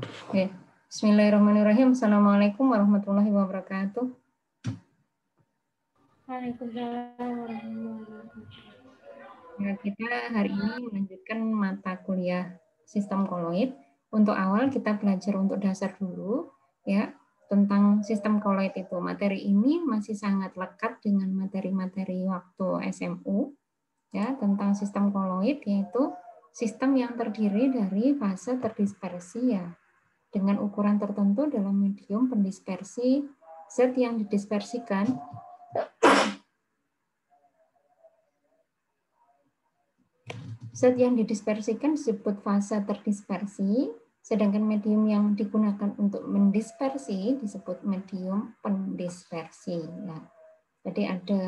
Oke. Bismillahirrahmanirrahim. Assalamualaikum warahmatullahi wabarakatuh. Waalaikumsalam warahmatullahi wabarakatuh. Ya, kita hari ini melanjutkan mata kuliah sistem koloid. Untuk awal kita belajar untuk dasar dulu ya tentang sistem koloid itu. Materi ini masih sangat lekat dengan materi-materi waktu SMU ya tentang sistem koloid, yaitu sistem yang terdiri dari fase terdispersi ya dengan ukuran tertentu dalam medium pendispersi. Zat yang didispersikan disebut fase terdispersi, sedangkan medium yang digunakan untuk mendispersi disebut medium pendispersi. Ya. Jadi ada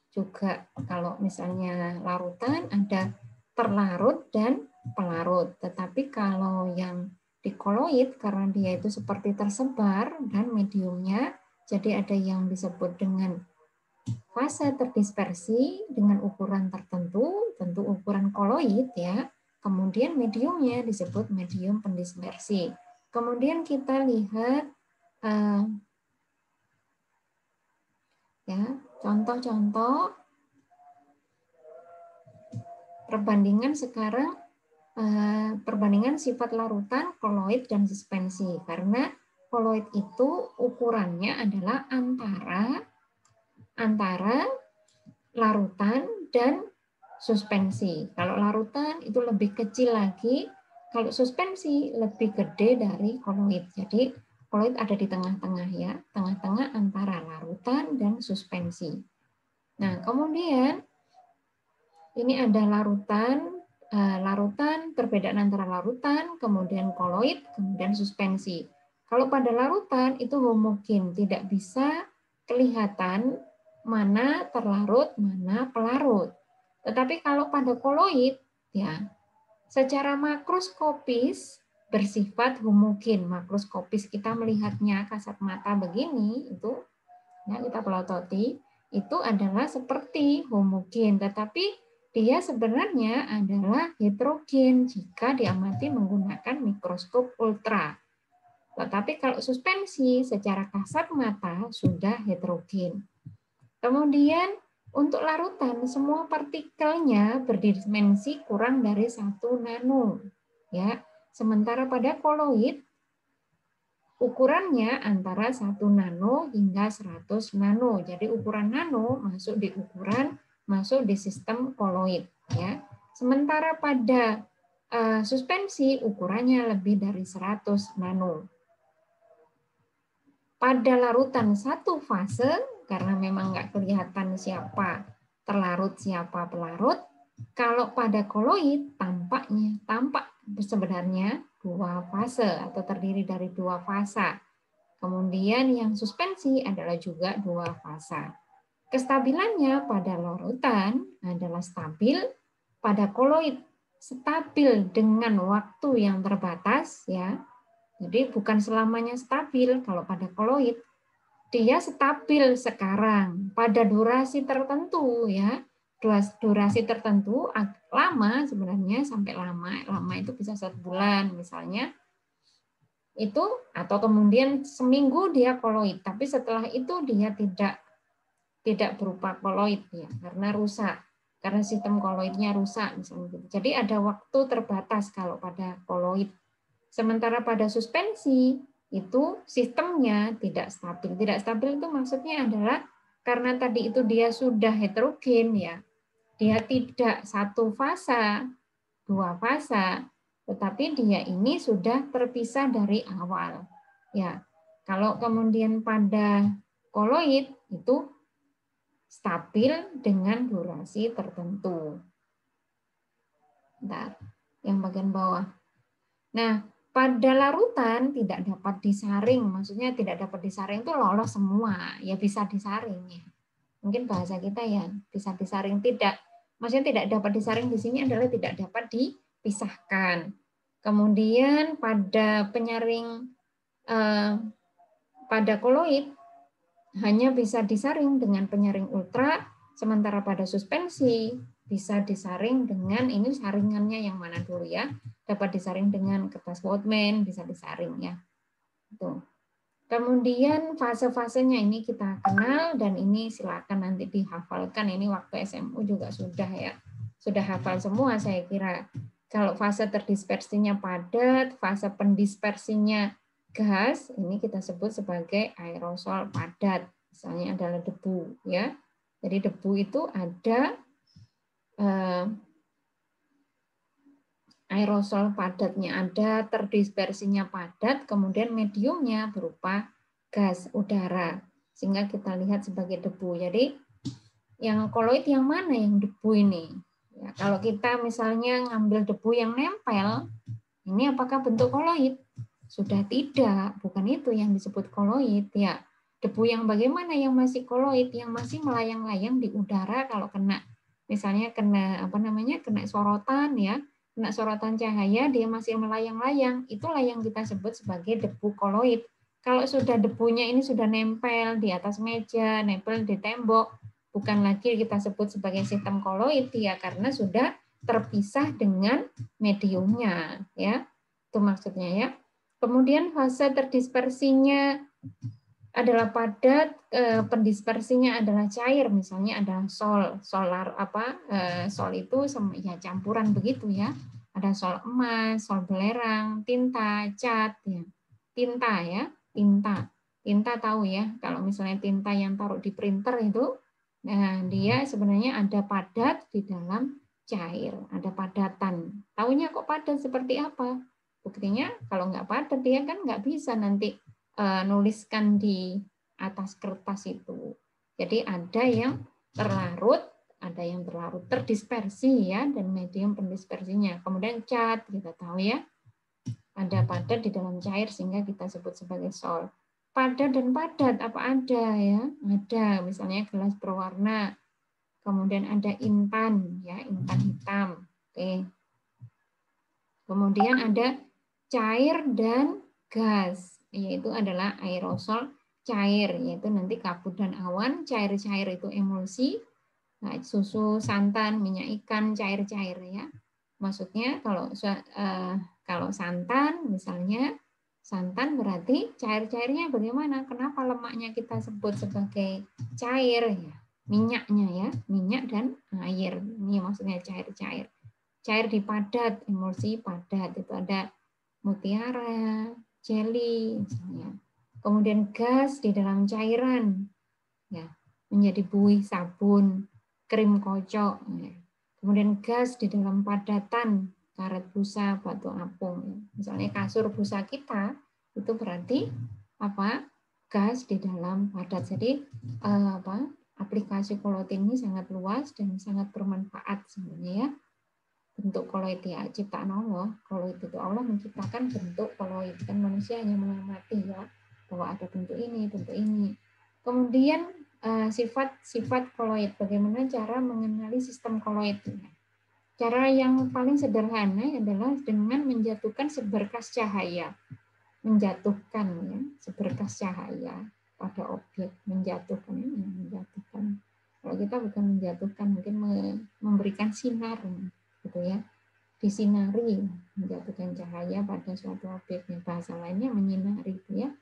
juga kalau misalnya larutan ada terlarut dan pelarut. Tetapi kalau yang di koloid karena dia itu seperti tersebar dan mediumnya, jadi ada yang disebut dengan fase terdispersi dengan ukuran tertentu, tentu ukuran koloid ya. Kemudian mediumnya disebut medium pendispersi. Kemudian kita lihat ya contoh-contoh perbandingan sekarang. Perbandingan sifat larutan, koloid, dan suspensi. Karena koloid itu ukurannya adalah antara larutan dan suspensi. Kalau larutan itu lebih kecil lagi, kalau suspensi lebih gede dari koloid. Jadi koloid ada di tengah-tengah ya, tengah-tengah antara larutan dan suspensi. Nah, kemudian ini ada larutan, perbedaan antara larutan, kemudian koloid, kemudian suspensi. Kalau pada larutan itu homogen, tidak bisa kelihatan mana terlarut, mana pelarut. Tetapi kalau pada koloid, ya, secara makroskopis bersifat homogen. Makroskopis kita melihatnya kasat mata begini, itu ya kita pelototi, itu adalah seperti homogen, tetapi dia sebenarnya adalah heterogen jika diamati menggunakan mikroskop ultra. Tetapi kalau suspensi secara kasat mata sudah heterogen. Kemudian untuk larutan semua partikelnya berdimensi kurang dari 1 nano. Ya, sementara pada koloid ukurannya antara 1 nano hingga 100 nano. Jadi ukuran nano masuk di sistem koloid ya. Sementara pada suspensi ukurannya lebih dari 100 nano. Pada larutan satu fase karena memang nggak kelihatan siapa terlarut siapa pelarut. Kalau pada koloid tampak sebenarnya 2 fase atau terdiri dari 2 fasa. Kemudian yang suspensi adalah juga 2 fasa. Kestabilannya pada larutan adalah stabil, pada koloid stabil dengan waktu yang terbatas ya. Jadi bukan selamanya stabil kalau pada koloid. Dia stabil sekarang pada durasi tertentu ya. Durasi tertentu lama sebenarnya sampai lama itu bisa 1 bulan misalnya. Itu atau kemudian seminggu dia koloid, tapi setelah itu dia tidak berupa koloid ya karena rusak, karena sistem koloidnya rusak misalnya gitu. Jadi ada waktu terbatas kalau pada koloid. Sementara pada suspensi itu sistemnya tidak stabil. Tidak stabil itu maksudnya adalah karena tadi itu dia sudah heterogen ya. Dia tidak 1 fasa, 2 fasa, tetapi dia ini sudah terpisah dari awal. Ya, kalau kemudian pada koloid itu stabil dengan durasi tertentu. Bentar, yang bagian bawah. Nah, pada larutan tidak dapat disaring, maksudnya tidak dapat disaring itu lolos semua, ya bisa disaring ya. Mungkin bahasa kita ya bisa disaring, tidak, maksudnya tidak dapat disaring di sini adalah tidak dapat dipisahkan. Kemudian pada penyaring pada koloid hanya bisa disaring dengan penyaring ultra, sementara pada suspensi bisa disaring dengan ini saringannya yang mana dulu ya. Dapat disaring dengan kertas Wordman, bisa disaring ya. Tuh. Kemudian fase-fasenya ini kita kenal dan ini silakan nanti dihafalkan. Ini waktu SMU juga sudah ya. Sudah hafal semua saya kira. Kalau fase terdispersinya padat, fase pendispersinya gas, ini kita sebut sebagai aerosol padat. Misalnya adalah debu ya. Jadi debu itu ada aerosol padatnya ada, terdispersinya padat, kemudian mediumnya berupa gas udara, sehingga kita lihat sebagai debu. Jadi yang koloid yang mana yang debu ini? Ya, kalau kita misalnya ngambil debu yang nempel, ini apakah bentuk koloid? Sudah tidak, bukan itu yang disebut koloid ya. Debu yang bagaimana yang masih koloid, yang masih melayang-layang di udara kalau kena misalnya kena kena sorotan ya. Kena sorotan cahaya, dia masih melayang-layang, itulah yang kita sebut sebagai debu koloid. Kalau sudah debunya ini sudah nempel di atas meja, nempel di tembok, bukan lagi kita sebut sebagai sistem koloid ya, karena sudah terpisah dengan mediumnya ya. Itu maksudnya ya. Kemudian fase terdispersinya adalah padat, pendispersinya adalah cair, misalnya adalah sol, sol itu ya campuran begitu ya, ada sol emas, sol belerang, tinta, cat, ya. Tinta tahu ya, kalau misalnya tinta yang taruh di printer itu, nah dia sebenarnya ada padat di dalam cair, ada padatan. Taunya kok padat seperti apa? Buktinya kalau nggak padat dia kan nggak bisa nanti nuliskan di atas kertas itu. Jadi ada yang terlarut, ada yang terlarut terdispersi ya, dan medium pendispersinya. Kemudian cat, kita tahu ya, ada padat di dalam cair sehingga kita sebut sebagai sol. Padat dan padat apa ada ya? Ada, misalnya gelas berwarna. Kemudian ada intan ya, intan hitam. Oke. Kemudian ada cair dan gas, yaitu adalah aerosol cair, yaitu nanti kabut dan awan, cair-cair itu emulsi, nah, susu, santan, minyak ikan, cair-cair ya. Maksudnya kalau santan misalnya, santan berarti cair-cairnya bagaimana? Kenapa lemaknya kita sebut sebagai cair ya? Minyaknya ya, minyak dan air. Ini maksudnya cair-cair. Cair di padat, emulsi padat, itu ada mutiara, jelly misalnya. Kemudian gas di dalam cairan, ya, menjadi buih sabun, krim kocok. Ya. Kemudian gas di dalam padatan, karet busa, batu apung. Ya. Misalnya kasur busa kita itu berarti apa? Gas di dalam padat. Jadi aplikasi koloid ini sangat luas dan sangat bermanfaat sebenarnya ya. Bentuk koloid ya ciptaan Allah. Koloid itu Allah menciptakan bentuk koloid, kan manusia hanya mengamati ya bahwa ada bentuk ini, bentuk ini. Kemudian sifat-sifat koloid, bagaimana cara mengenali sistem koloid. Cara yang paling sederhana adalah dengan menjatuhkan seberkas cahaya, menjatuhkan ya seberkas cahaya pada objek, menjatuhkan. Kalau kita bukan menjatuhkan, mungkin memberikan sinar gitu ya, disinari, menjatuhkan cahaya pada suatu objek. Bahasa lainnya menyinari itu ya.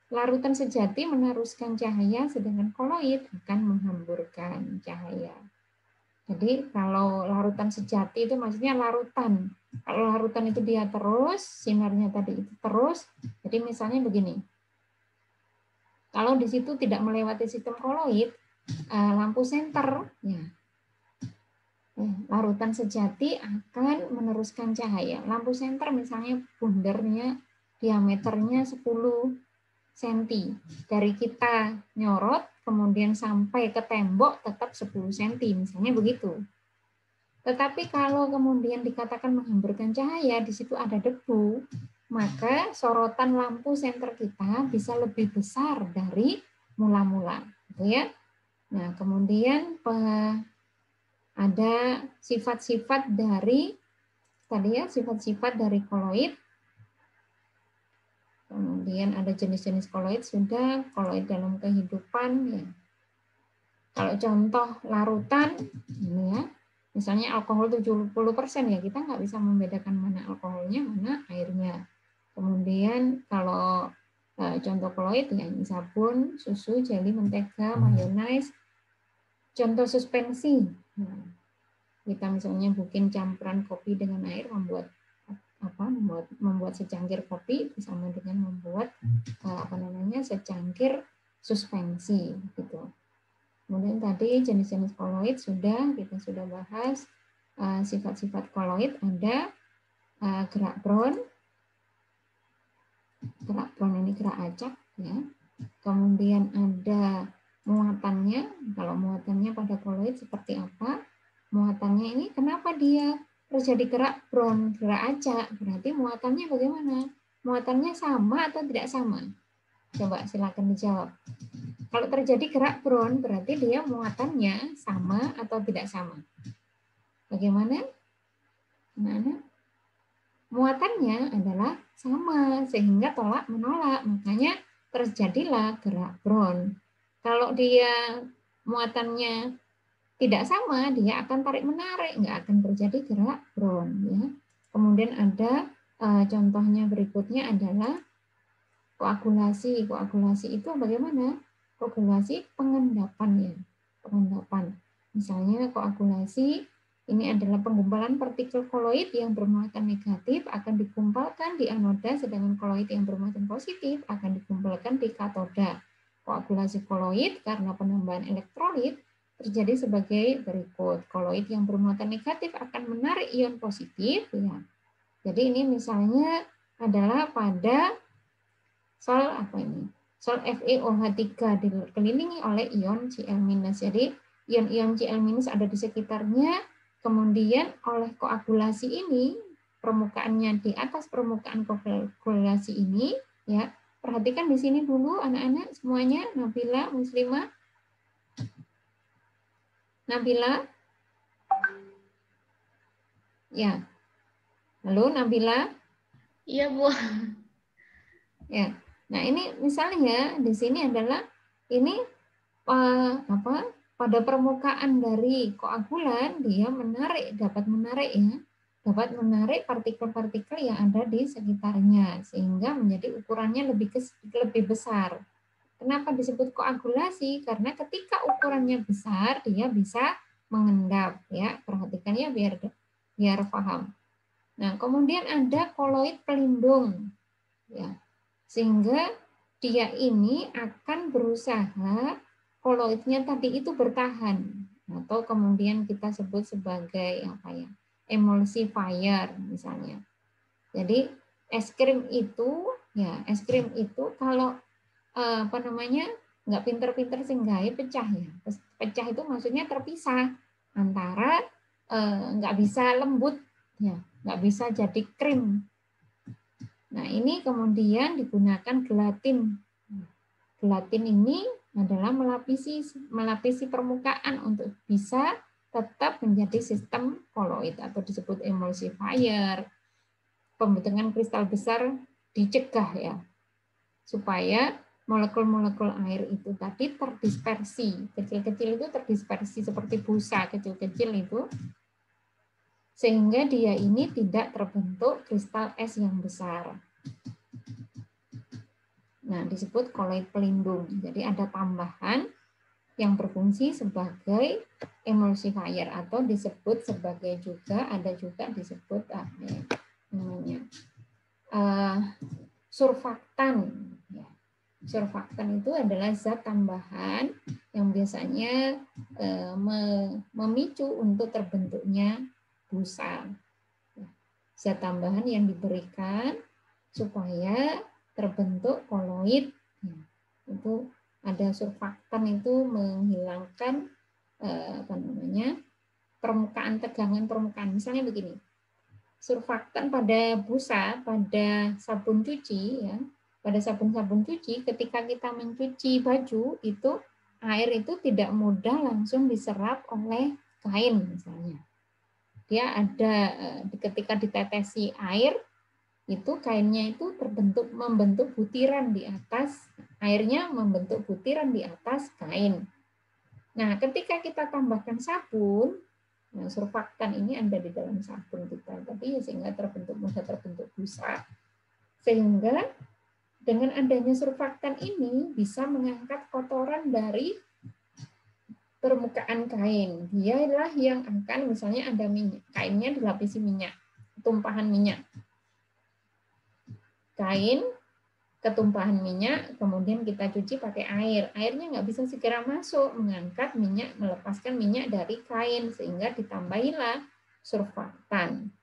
Larutan sejati meneruskan cahaya, sedangkan koloid akan menghamburkan cahaya. Jadi kalau larutan sejati itu maksudnya larutan. Kalau larutan itu dia terus, sinarnya tadi itu terus. Jadi misalnya begini. Kalau di situ tidak melewati sistem koloid, lampu senter, ya, larutan sejati akan meneruskan cahaya. Lampu senter misalnya bundernya, diameternya 10 cm. Dari kita nyorot, kemudian sampai ke tembok tetap 10 cm, misalnya begitu. Tetapi kalau kemudian dikatakan menghamburkan cahaya, di situ ada debu, maka sorotan lampu senter kita bisa lebih besar dari mula-mula. Gitu ya. Nah, kemudian ada sifat-sifat dari tadi ya, sifat-sifat dari koloid. Kemudian ada jenis-jenis koloid sudah, koloid dalam kehidupan ya. Kalau contoh larutan ini ya. Misalnya alkohol 70% ya, kita nggak bisa membedakan mana alkoholnya, mana airnya. Kemudian kalau contoh koloid ya sabun, susu, jeli, mentega, mayonaise. Contoh suspensi. Nah, kita misalnya bikin campuran kopi dengan air, membuat secangkir kopi sama dengan membuat secangkir suspensi gitu. Kemudian tadi jenis-jenis koloid kita sudah bahas. Sifat-sifat koloid ada gerak Brown. Gerak Brown ini gerak acak ya. Kemudian ada muatannya. Kalau muatannya pada koloid seperti apa? Muatannya ini kenapa dia terjadi gerak Brown, gerak acak? Berarti muatannya bagaimana? Muatannya sama atau tidak sama? Coba silakan dijawab. Kalau terjadi gerak Brown, berarti dia muatannya sama atau tidak sama? Bagaimana? Anak-anak? Muatannya adalah sama, sehingga tolak menolak. Makanya terjadilah gerak Brown. Kalau dia muatannya tidak sama, dia akan tarik-menarik, nggak akan terjadi gerak Brown. Ya. Kemudian ada contohnya berikutnya adalah koagulasi. Koagulasi itu bagaimana? Koagulasi pengendapan ya, pengendapan. Misalnya koagulasi ini adalah penggumpalan partikel koloid yang bermuatan negatif akan dikumpulkan di anoda, sedangkan koloid yang bermuatan positif akan dikumpulkan di katoda. Koagulasi koloid karena penambahan elektrolit terjadi sebagai berikut. Koloid yang bermuatan negatif akan menarik ion positif ya. Jadi ini misalnya adalah pada sol Sol FeOH3 dikelilingi oleh ion Cl-. Jadi ion-ion Cl- ada di sekitarnya, kemudian oleh koagulasi ini permukaannya di atas permukaan koagulasi ini ya. Perhatikan di sini dulu anak-anak semuanya, Nabila, Muslimah. Nabila? Ya. Halo Nabila? Iya, Bu. Ya. Nah, ini misalnya di sini adalah ini pada permukaan dari koagulan dia dapat menarik partikel-partikel yang ada di sekitarnya sehingga menjadi ukurannya lebih besar. Kenapa disebut koagulasi? Karena ketika ukurannya besar dia bisa mengendap ya. Perhatikan ya biar paham. Nah, kemudian ada koloid pelindung ya. Sehingga dia ini akan berusaha koloidnya tadi itu bertahan atau kemudian kita sebut sebagai emulsifier misalnya. Jadi es krim itu kalau nggak pinter-pinter singgahi pecah ya. Pecah itu maksudnya terpisah antara nggak bisa lembut ya, nggak bisa jadi krim. Nah, ini kemudian digunakan gelatin. Gelatin ini adalah melapisi permukaan untuk bisa tetap menjadi sistem koloid atau disebut emulsifier. Pembentukan kristal besar dicegah ya, supaya molekul-molekul air itu tadi terdispersi. Kecil-kecil itu terdispersi seperti busa kecil-kecil itu, sehingga dia ini tidak terbentuk kristal es yang besar. Nah, disebut koloid pelindung. Jadi ada tambahan yang berfungsi sebagai emulsifier atau disebut sebagai disebut surfaktan. Surfaktan itu adalah zat tambahan yang biasanya memicu untuk terbentuknya busa. Zat tambahan yang diberikan supaya terbentuk koloid. Itu ada surfaktan itu menghilangkan permukaan tegangan permukaan. Misalnya begini. Surfaktan pada busa, pada sabun cuci ya. Pada sabun-sabun cuci ketika kita mencuci baju itu air itu tidak mudah langsung diserap oleh kain misalnya. Dia ada ketika ditetesi air itu kainnya itu membentuk butiran di atas, airnya membentuk butiran di atas kain. Nah, ketika kita tambahkan sabun, Nah, surfaktan ini ada di dalam sabun kita, tapi ya sehingga mudah terbentuk busa. Sehingga dengan adanya surfaktan ini bisa mengangkat kotoran dari permukaan kain. Dialah yang akan misalnya ada minyak, kainnya dilapisi minyak, tumpahan minyak. Kain ketumpahan minyak, kemudian kita cuci pakai air. Airnya nggak bisa segera masuk, mengangkat minyak, melepaskan minyak dari kain, sehingga ditambahilah surfaktan.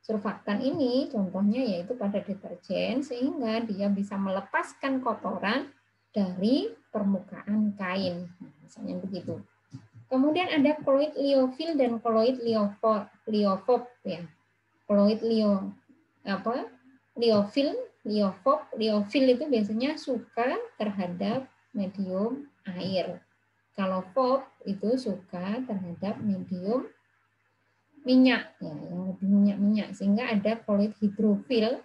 Surfaktan ini contohnya yaitu pada deterjen, sehingga dia bisa melepaskan kotoran dari permukaan kain. Misalnya begitu. Kemudian ada koloid liofil dan koloid liofob ya. Koloid liofil, liofob, liofil itu biasanya suka terhadap medium air. Kalau fob itu suka terhadap medium minyak, ya, yang lebih minyak-minyak. Sehingga ada koloid hidrofil,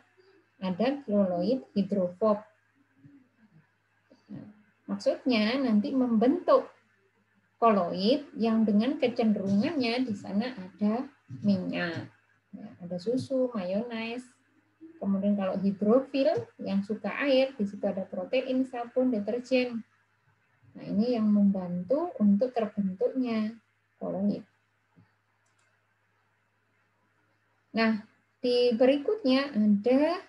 ada koloid hidrofob. Nah, maksudnya nanti membentuk koloid yang dengan kecenderungannya di sana ada minyak, ya, ada susu, mayones. Kemudian kalau hidrofil yang suka air, di situ ada protein, sabun, deterjen. Nah, ini yang membantu untuk terbentuknya koloid. Nah, di berikutnya ada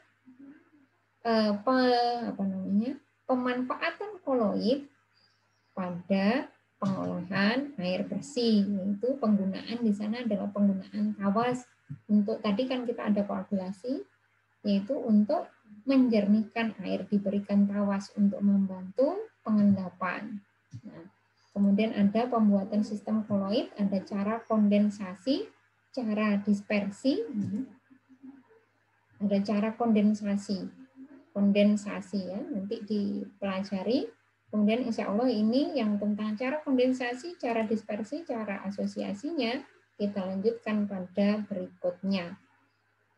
pemanfaatan koloid pada pengolahan air bersih, yaitu penggunaan di sana adalah penggunaan tawas. Untuk tadi kan kita ada koagulasi, yaitu untuk menjernihkan air, diberikan tawas untuk membantu pengendapan. Nah, kemudian ada pembuatan sistem koloid, ada cara kondensasi, cara dispersi, ada cara kondensasi ya, nanti dipelajari. Kemudian insya Allah ini yang tentang cara kondensasi, cara dispersi, cara asosiasinya kita lanjutkan pada berikutnya.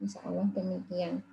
Insya Allah demikian.